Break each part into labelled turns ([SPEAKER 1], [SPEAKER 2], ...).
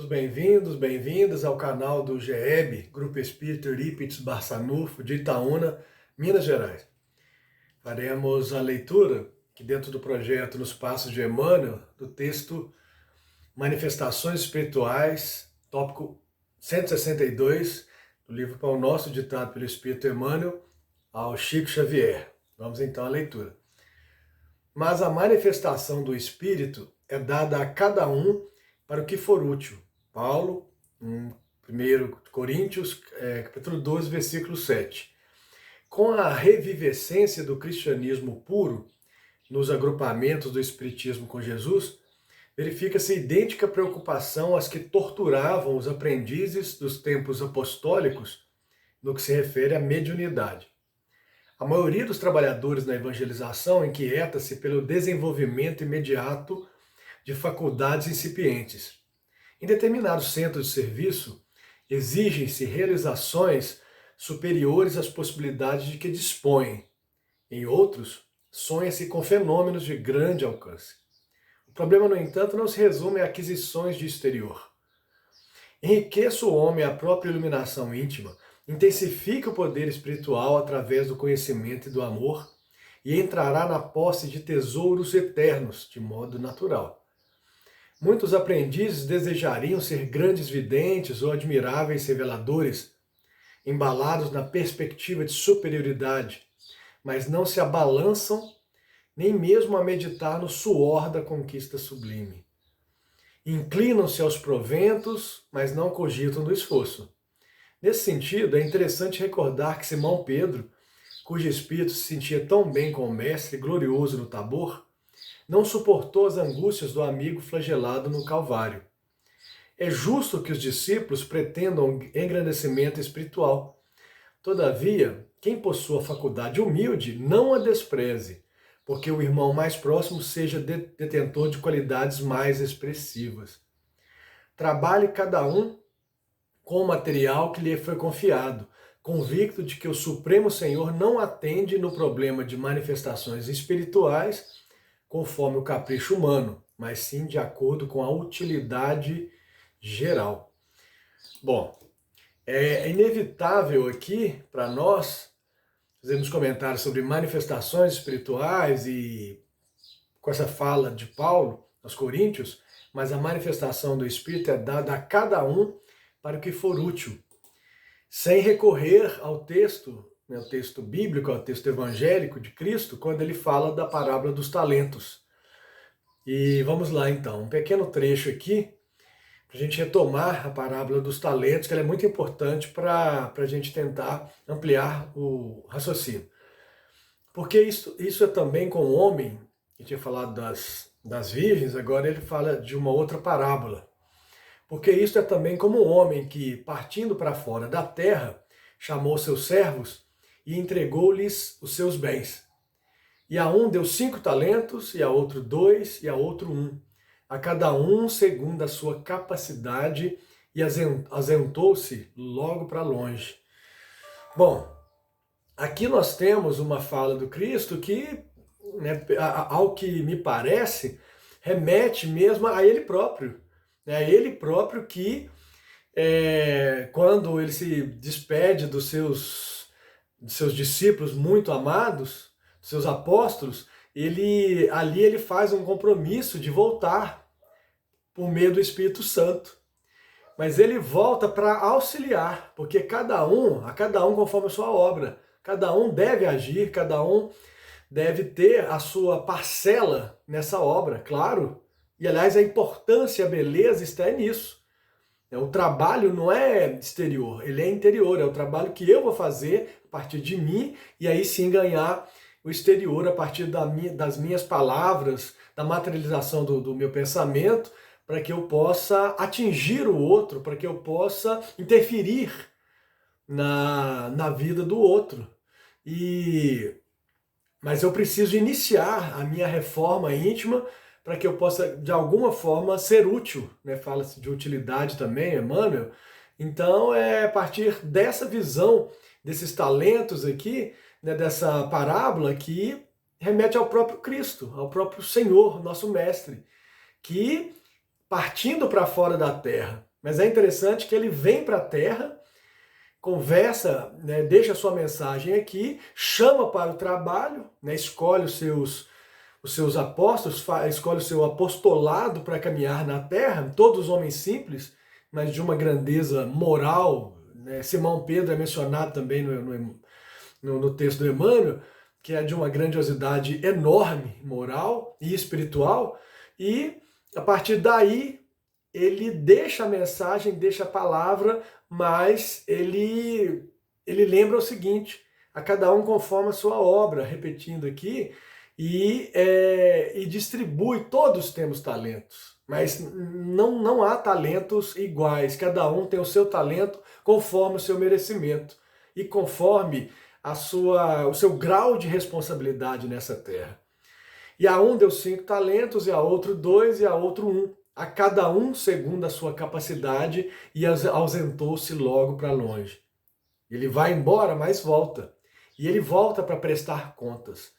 [SPEAKER 1] bem-vindas ao canal do GEB, Grupo Espírita Eurípides Barçanufo, de Itaúna, Minas Gerais. Faremos a leitura, que dentro do projeto Nos Passos de Emmanuel, do texto Manifestações Espirituais, tópico 162, do livro Pão Nosso, ditado pelo Espírito Emmanuel, ao Chico Xavier. Vamos então à leitura. Mas a manifestação do Espírito é dada a cada um para o que for útil. Paulo, 1 Coríntios, capítulo 12, versículo 7. Com a revivescência do cristianismo puro, nos agrupamentos do Espiritismo com Jesus, verifica-se idêntica preocupação às que torturavam os aprendizes dos tempos apostólicos no que se refere à mediunidade. A maioria dos trabalhadores na evangelização inquieta-se pelo desenvolvimento imediato de faculdades incipientes. Em determinados centros de serviço, exigem-se realizações superiores às possibilidades de que dispõem. Em outros, sonha-se com fenômenos de grande alcance. O problema, no entanto, não se resume a aquisições de exterior. Enriqueça o homem a própria iluminação íntima, intensifique o poder espiritual através do conhecimento e do amor e entrará na posse de tesouros eternos, de modo natural. Muitos aprendizes desejariam ser grandes videntes ou admiráveis reveladores, embalados na perspectiva de superioridade, mas não se abalançam nem mesmo a meditar no suor da conquista sublime. Inclinam-se aos proventos, mas não cogitam do esforço. Nesse sentido, é interessante recordar que Simão Pedro, cujo espírito se sentia tão bem com o Mestre glorioso no Tabor, não suportou as angústias do amigo flagelado no Calvário. É justo que os discípulos pretendam engrandecimento espiritual. Todavia, quem possua faculdade humilde, não a despreze, porque o irmão mais próximo seja detentor de qualidades mais expressivas. Trabalhe cada um com o material que lhe foi confiado, convicto de que o Supremo Senhor não atende no problema de manifestações espirituais conforme o capricho humano, mas sim de acordo com a utilidade geral. Bom, é inevitável aqui para nós fazermos comentários sobre manifestações espirituais e com essa fala de Paulo aos Coríntios, mas a manifestação do Espírito é dada a cada um para o que for útil, sem recorrer ao texto, o texto bíblico, ao texto evangélico de Cristo, quando ele fala da parábola dos talentos. E vamos lá então, um pequeno trecho aqui, para a gente retomar a parábola dos talentos, que ela é muito importante para a gente tentar ampliar o raciocínio. Porque isso é também com o homem, que tinha falado das virgens, agora ele fala de uma outra parábola. Porque isso é também como um homem que, partindo para fora da terra, chamou seus servos e entregou-lhes os seus bens. E a um deu 5 talentos, e a outro 2, e a outro 1. A cada um segundo a sua capacidade, e ausentou-se logo para longe. Bom, aqui nós temos uma fala do Cristo que, ao que me parece, remete mesmo a Ele próprio. É Ele próprio que, quando Ele se despede dos seus discípulos muito amados, seus apóstolos, ali ele faz um compromisso de voltar por meio do Espírito Santo. Mas ele volta para auxiliar, porque a cada um conforme a sua obra, cada um deve agir, cada um deve ter a sua parcela nessa obra, claro. E aliás, a importância e a beleza está nisso. O trabalho não é exterior, ele é interior, é o trabalho que eu vou fazer a partir de mim e aí sim ganhar o exterior a partir das minhas palavras, da materialização do meu pensamento, para que eu possa atingir o outro, para que eu possa interferir na vida do outro. Mas eu preciso iniciar a minha reforma íntima para que eu possa, de alguma forma, ser útil, né? Fala-se de utilidade também, Emmanuel. Então, é a partir dessa visão, desses talentos aqui, né, dessa parábola, que remete ao próprio Cristo, ao próprio Senhor, nosso Mestre, que, partindo para fora da terra, Mas é interessante que ele vem para a Terra, conversa, né, deixa a sua mensagem aqui, chama para o trabalho, né, escolhe os seus apóstolos, escolhe o seu apostolado para caminhar na Terra, todos homens simples, mas de uma grandeza moral, né? Simão Pedro é mencionado também no texto do Emmanuel, que é de uma grandiosidade enorme, moral e espiritual, e a partir daí ele deixa a mensagem, deixa a palavra, mas ele lembra o seguinte: a cada um conforme a sua obra, repetindo aqui, e distribui, todos temos talentos, mas não há talentos iguais, cada um tem o seu talento conforme o seu merecimento e conforme o seu grau de responsabilidade nessa terra. E a um deu 5 talentos, e a outro 2, e a outro 1. A cada um segundo a sua capacidade, e ausentou-se logo para longe. Ele vai embora, mas volta. E ele volta para prestar contas.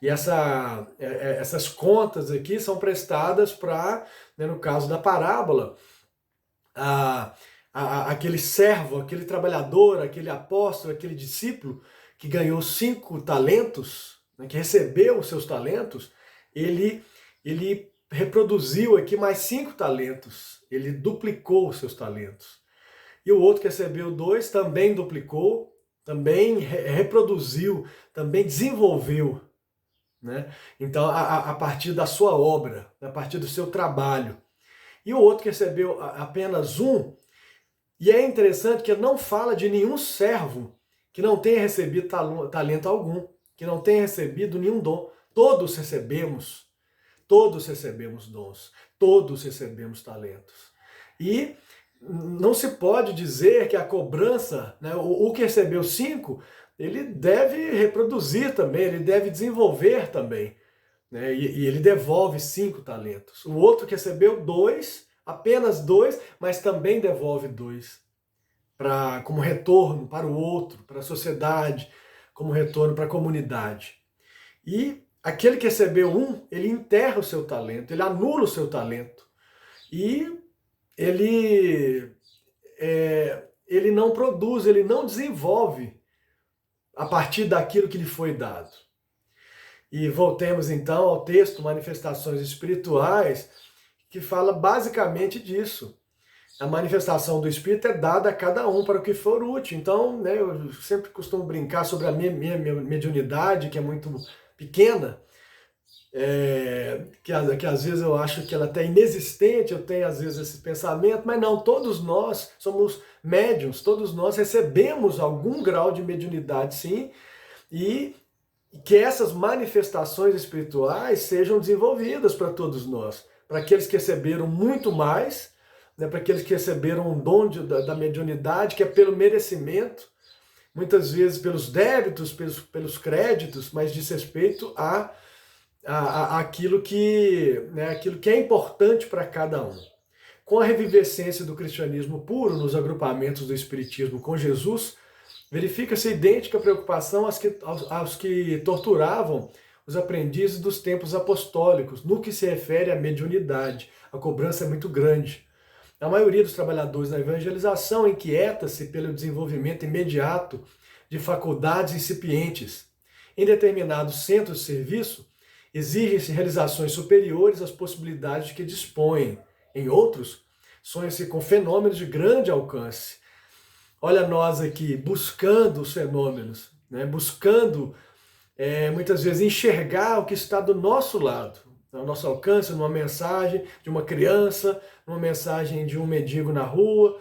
[SPEAKER 1] E essas contas aqui são prestadas para, né, no caso da parábola, aquele servo, aquele trabalhador, aquele apóstolo, aquele discípulo que ganhou 5 talentos, né, que recebeu os seus talentos, ele reproduziu aqui mais 5 talentos, ele duplicou os seus talentos. E o outro que recebeu 2 também duplicou, também reproduziu, também desenvolveu, né? Então, a partir da sua obra, a partir do seu trabalho. E o outro que recebeu apenas 1, e é interessante que não fala de nenhum servo que não tenha recebido talento algum, que não tenha recebido nenhum dom. Todos recebemos dons, todos recebemos talentos. E não se pode dizer que a cobrança, né, o que recebeu 5, ele deve reproduzir também, ele deve desenvolver também, né, e ele devolve 5 talentos. O outro que recebeu 2, apenas 2, mas também devolve 2, como retorno para o outro, para a sociedade, como retorno para a comunidade. E aquele que recebeu 1, ele enterra o seu talento, ele anula o seu talento. E ele não produz, ele não desenvolve a partir daquilo que lhe foi dado. E voltemos então ao texto Manifestações Espirituais, que fala basicamente disso. A manifestação do Espírito é dada a cada um para o que for útil. Então, né, eu sempre costumo brincar sobre a minha mediunidade, que é muito pequena, que às vezes eu acho que ela até é inexistente, eu tenho às vezes esse pensamento, mas não, todos nós somos médiuns, todos nós recebemos algum grau de mediunidade, sim, e que essas manifestações espirituais sejam desenvolvidas para todos nós, para aqueles que receberam muito mais, né, para aqueles que receberam um dom da mediunidade, que é pelo merecimento, muitas vezes pelos débitos, pelos créditos, mas diz respeito aquilo que é importante para cada um. Com a revivescência do cristianismo puro nos agrupamentos do espiritismo com Jesus, verifica-se idêntica preocupação aos que torturavam os aprendizes dos tempos apostólicos, no que se refere à mediunidade. A cobrança é muito grande. A maioria dos trabalhadores na evangelização inquieta-se pelo desenvolvimento imediato de faculdades incipientes. Em determinados centros de serviço, exigem-se realizações superiores às possibilidades de que dispõem. Em outros, sonha-se com fenômenos de grande alcance. Olha nós aqui, buscando os fenômenos, né? Buscando, muitas vezes, enxergar o que está do nosso lado, ao nosso alcance, numa mensagem de uma criança, numa mensagem de um mendigo na rua,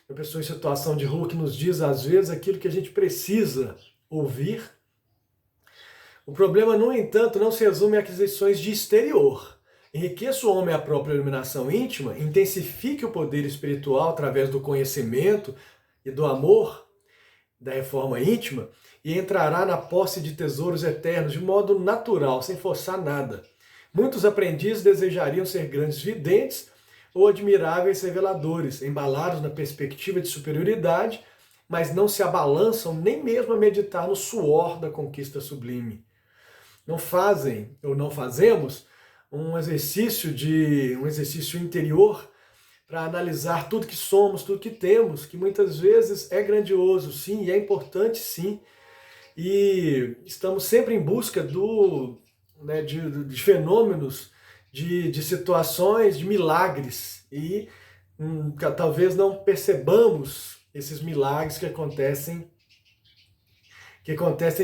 [SPEAKER 1] uma pessoa em situação de rua que nos diz, às vezes, aquilo que a gente precisa ouvir. O problema, no entanto, não se resume a aquisições de exterior. Enriqueça o homem a própria iluminação íntima, intensifique o poder espiritual através do conhecimento e do amor, da reforma íntima, e entrará na posse de tesouros eternos de modo natural, sem forçar nada. Muitos aprendizes desejariam ser grandes videntes ou admiráveis reveladores, embalados na perspectiva de superioridade, mas não se abalançam nem mesmo a meditar no suor da conquista sublime. Não fazem ou não fazemos um exercício interior para analisar tudo que somos, tudo que temos, que muitas vezes é grandioso, sim, e é importante, sim, e estamos sempre em busca de fenômenos, de situações, de milagres, e talvez não percebamos esses milagres que acontecem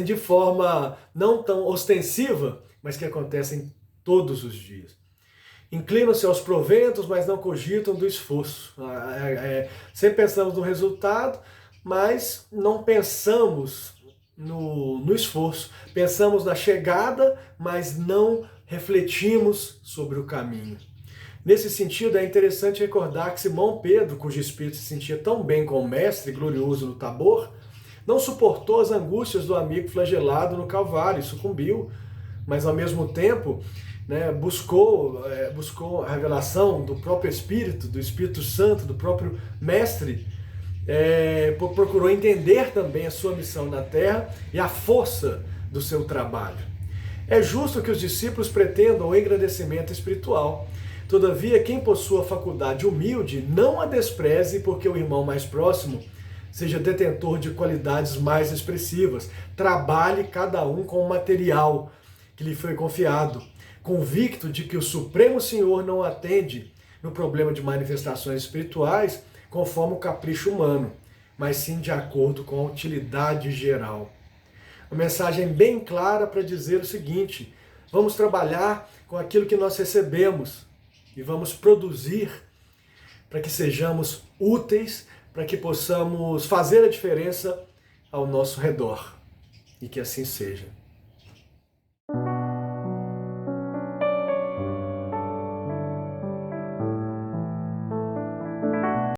[SPEAKER 1] de forma não tão ostensiva, mas que acontecem todos os dias. Inclinam-se aos proventos, mas não cogitam do esforço. Sempre pensamos no resultado, mas não pensamos no esforço. Pensamos na chegada, mas não refletimos sobre o caminho. Nesse sentido, é interessante recordar que Simão Pedro, cujo espírito se sentia tão bem com o Mestre glorioso no Tabor, não suportou as angústias do amigo flagelado no Calvário, sucumbiu, mas ao mesmo tempo buscou a revelação do próprio Espírito, do Espírito Santo, do próprio Mestre, procurou entender também a sua missão na Terra e a força do seu trabalho. É justo que os discípulos pretendam o engrandecimento espiritual. Todavia, quem possua a faculdade humilde, não a despreze porque o irmão mais próximo seja detentor de qualidades mais expressivas. Trabalhe cada um com o material que lhe foi confiado, convicto de que o Supremo Senhor não atende no problema de manifestações espirituais conforme o capricho humano, mas sim de acordo com a utilidade geral. Uma mensagem bem clara para dizer o seguinte: vamos trabalhar com aquilo que nós recebemos e vamos produzir para que sejamos úteis, para que possamos fazer a diferença ao nosso redor. E que assim seja.